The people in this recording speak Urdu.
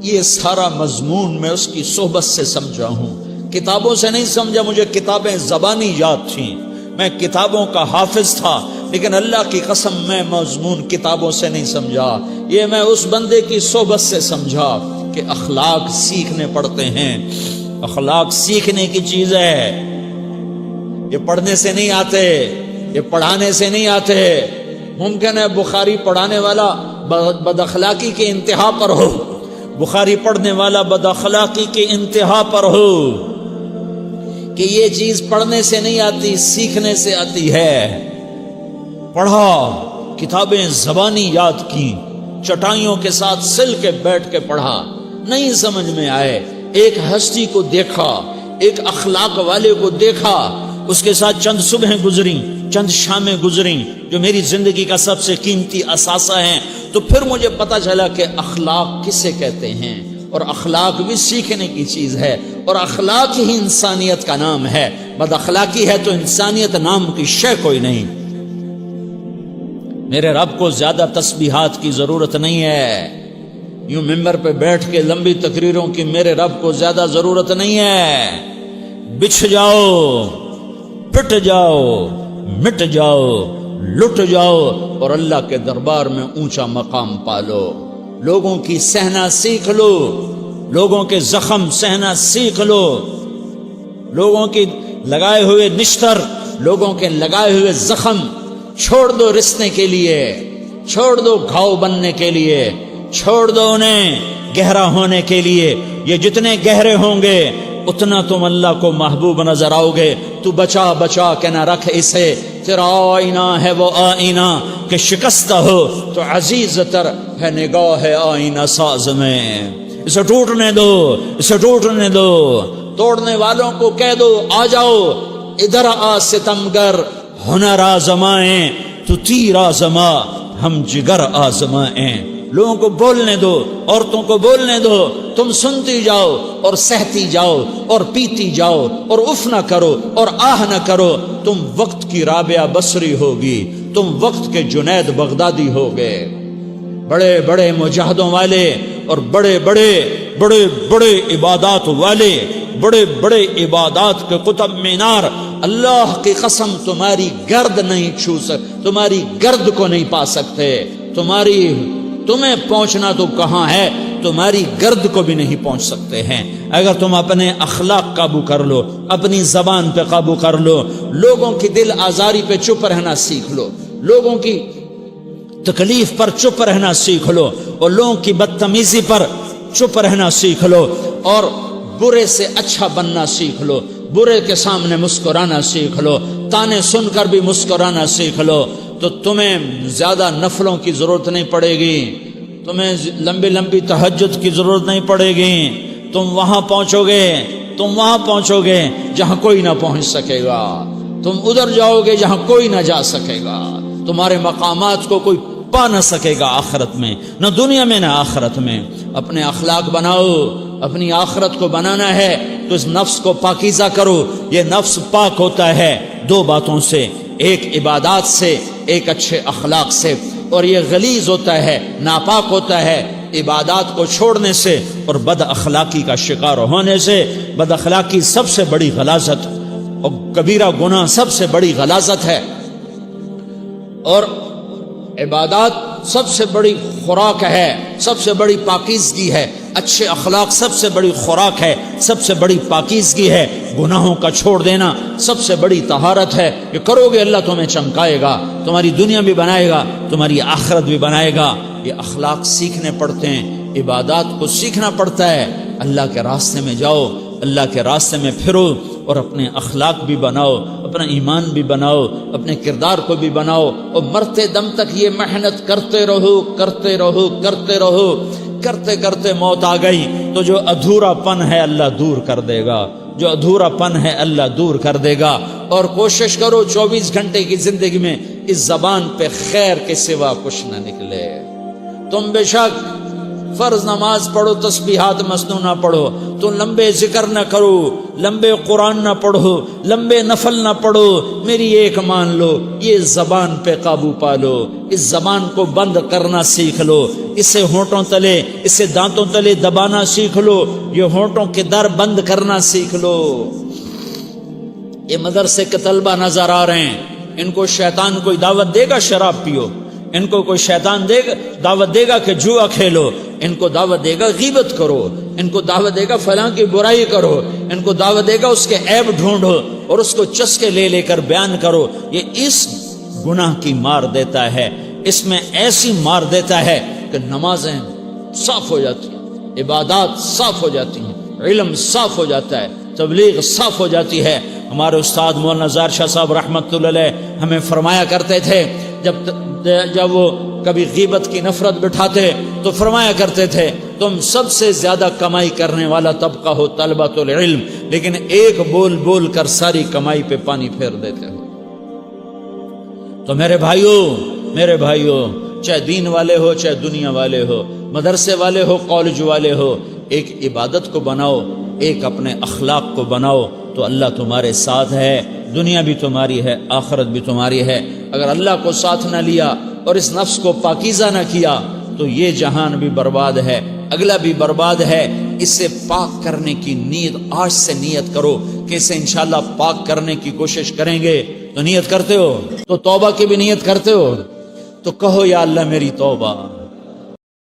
یہ سارا مضمون میں اس کی صحبت سے سمجھا ہوں، کتابوں سے نہیں سمجھا۔ مجھے کتابیں زبانی یاد تھیں، میں کتابوں کا حافظ تھا، لیکن اللہ کی قسم میں مضمون کتابوں سے نہیں سمجھا، یہ میں اس بندے کی صحبت سے سمجھا کہ اخلاق سیکھنے پڑتے ہیں۔ اخلاق سیکھنے کی چیز ہے، یہ پڑھنے سے نہیں آتے، یہ پڑھانے سے نہیں آتے۔ ممکن ہے بخاری پڑھانے والا بد اخلاقی کے انتہا پر ہو، بخاری پڑھنے والا بد اخلاقی کے انتہا پر ہو، کہ یہ چیز پڑھنے سے نہیں آتی، سیکھنے سے آتی ہے۔ پڑھا، کتابیں زبانی یاد کی، چٹائیوں کے ساتھ سل کے بیٹھ کے پڑھا، نہیں سمجھ میں آئے، ایک ہستی کو دیکھا، ایک اخلاق والے کو دیکھا، اس کے ساتھ چند صبحیں گزریں، چند شامیں گزریں جو میری زندگی کا سب سے قیمتی اثاثہ ہیں، تو پھر مجھے پتا چلا کہ اخلاق کسے کہتے ہیں، اور اخلاق بھی سیکھنے کی چیز ہے، اور اخلاق ہی انسانیت کا نام ہے۔ بد اخلاقی ہے تو انسانیت نام کی شے کوئی نہیں۔ میرے رب کو زیادہ تسبیحات کی ضرورت نہیں ہے، یوں ممبر پہ بیٹھ کے لمبی تقریروں کی میرے رب کو زیادہ ضرورت نہیں ہے۔ بچھ جاؤ، پٹ جاؤ، مٹ جاؤ، لٹ جاؤ، اور اللہ کے دربار میں اونچا مقام پالو۔ لوگوں کی سہنا سیکھ لو، لوگوں کے زخم سہنا سیکھ لو، لوگوں کی لگائے ہوئے نشتر، لوگوں کے لگائے ہوئے زخم چھوڑ دو رسنے کے لیے، چھوڑ دو گھاؤ بننے کے لیے، چھوڑ دو انہیں گہرا ہونے کے لیے۔ یہ جتنے گہرے ہوں گے اتنا تم اللہ کو محبوب نظر آؤ گے۔ تو بچا بچا کے نہ رکھ اسے، تیرا آئینہ ہے وہ آئینہ کہ شکستہ ہو تو عزیز تر ہے نگاہ آئینہ ساز میں۔ اسے ٹوٹنے دو، اسے ٹوٹنے دو۔ توڑنے والوں کو کہہ دو آ جاؤ ادھر آ ستمگر، ہنر آزمائیں تو تیر آزما، ہم جگر آزمائیں۔ لوگوں کو بولنے دو، عورتوں کو بولنے دو، تم سنتی جاؤ اور سہتی جاؤ اور پیتی جاؤ اور اف نہ کرو اور آہ نہ کرو۔ تم وقت کی رابعہ بصری ہوگی، تم وقت کے جنید بغدادی ہوگے۔ بڑے بڑے مجاہدوں والے اور بڑے بڑے بڑے بڑے عبادات والے، بڑے بڑے عبادات کے قطب مینار، اللہ کی قسم تمہاری گرد نہیں چھو سکتے، تمہاری گرد کو نہیں پا سکتے۔ تمہیں پہنچنا تو کہاں ہے، تمہاری گرد کو بھی نہیں پہنچ سکتے ہیں۔ اگر تم اپنے اخلاق قابو کر لو، اپنی زبان پہ قابو کر لو، لوگوں کی دل آزاری پہ چپ رہنا سیکھ لو، لوگوں کی تکلیف پر چپ رہنا سیکھ لو، اور لوگوں کی بدتمیزی پر چپ رہنا سیکھ لو، اور برے سے اچھا بننا سیکھ لو، برے کے سامنے مسکرانا سیکھ لو، تانے سن کر بھی مسکرانا سیکھ لو، تو تمہیں زیادہ نفلوں کی ضرورت نہیں پڑے گی، تمہیں لمبی لمبی تہجد کی ضرورت نہیں پڑے گی۔ تم وہاں پہنچو گے جہاں کوئی نہ پہنچ سکے گا، تم ادھر جاؤ گے جہاں کوئی نہ جا سکے گا، تمہارے مقامات کو کوئی پا نہ سکے گا آخرت میں، نہ دنیا میں نہ آخرت میں۔ اپنے اخلاق بناؤ، اپنی آخرت کو بنانا ہے تو اس نفس کو پاکیزہ کرو۔ یہ نفس پاک ہوتا ہے دو باتوں سے، ایک عبادات سے، ایک اچھے اخلاق سے، اور یہ غلیظ ہوتا ہے، ناپاک ہوتا ہے عبادات کو چھوڑنے سے اور بد اخلاقی کا شکار ہونے سے۔ بد اخلاقی سب سے بڑی غلاظت اور کبیرہ گناہ سب سے بڑی غلاظت ہے، اور عبادات سب سے بڑی خوراک ہے، سب سے بڑی پاکیزگی ہے۔ اچھے اخلاق سب سے بڑی خوراک ہے، سب سے بڑی پاکیزگی ہے۔ گناہوں کا چھوڑ دینا سب سے بڑی طہارت ہے۔ یہ کرو گے اللہ تمہیں چمکائے گا، تمہاری دنیا بھی بنائے گا، تمہاری آخرت بھی بنائے گا۔ یہ اخلاق سیکھنے پڑتے ہیں، عبادات کو سیکھنا پڑتا ہے۔ اللہ کے راستے میں جاؤ، اللہ کے راستے میں پھرو، اور اپنے اخلاق بھی بناؤ، اپنا ایمان بھی بناؤ، اپنے کردار کو بھی بناؤ، اور مرتے دم تک یہ محنت کرتے رہو کرتے رہو کرتے رہو۔ کرتے کرتے موت آ گئی تو جو ادھورا پن ہے اللہ دور کر دے گا، جو ادھورا پن ہے اللہ دور کر دے گا۔ اور کوشش کرو 24 گھنٹے کی زندگی میں اس زبان پہ خیر کے سوا کچھ نہ نکلے۔ تم بے شک فرض نماز پڑھو، تسبیحات مسنونہ پڑھو، تو لمبے ذکر نہ کرو، لمبے قرآن نہ پڑھو، لمبے نفل نہ پڑھو، میری ایک مان لو، یہ زبان پہ قابو پالو، اس زبان کو بند کرنا سیکھ لو، اسے ہونٹوں تلے، اسے دانتوں تلے دبانا سیکھ لو، یہ ہونٹوں کے در بند کرنا سیکھ لو۔ یہ مدرسے کے طلبہ نظر آ رہے ہیں، ان کو شیطان کوئی دعوت دے گا شراب پیو، ان کو کوئی شیطان دعوت دے گا کہ جوا کھیلو، ان کو دعوت دے گا غیبت کرو، ان کو دعوت دے گا فلاں کی برائی کرو، ان کو دعوت دے گا اس کے عیب ڈھونڈو اور اس کو چسکے لے لے کر بیان کرو۔ یہ اس گناہ کی مار دیتا ہے، اس میں ایسی مار دیتا ہے کہ نمازیں صاف ہو جاتی ہیں، عبادات صاف ہو جاتی ہیں، علم صاف ہو جاتا ہے، تبلیغ صاف ہو جاتی ہے۔ ہمارے استاد مولانا زار شاہ صاحب رحمۃ اللہ علیہ ہمیں فرمایا کرتے تھے، جب وہ کبھی غیبت کی نفرت بٹھاتے تو فرمایا کرتے تھے تم سب سے زیادہ کمائی کرنے والا طبقہ ہو طلبۃ العلم، لیکن ایک بول بول کر ساری کمائی پہ پانی پھیر دیتے ہو۔ تو میرے بھائیوں چاہے دین والے ہو، چاہے دنیا والے ہو، مدرسے والے ہو، کالج والے ہو، ایک عبادت کو بناؤ، ایک اپنے اخلاق کو بناؤ، تو اللہ تمہارے ساتھ ہے، دنیا بھی تمہاری ہے، آخرت بھی تمہاری ہے۔ اگر اللہ کو ساتھ نہ لیا اور اس نفس کو پاکیزہ نہ کیا تو یہ جہان بھی برباد ہے، اگلا بھی برباد ہے۔ اسے پاک کرنے کی نیت آج سے نیت کرو کہ اسے انشاءاللہ پاک کرنے کی کوشش کریں گے۔ تو نیت کرتے ہو تو توبہ کی بھی نیت کرتے ہو، تو کہو یا اللہ میری توبہ،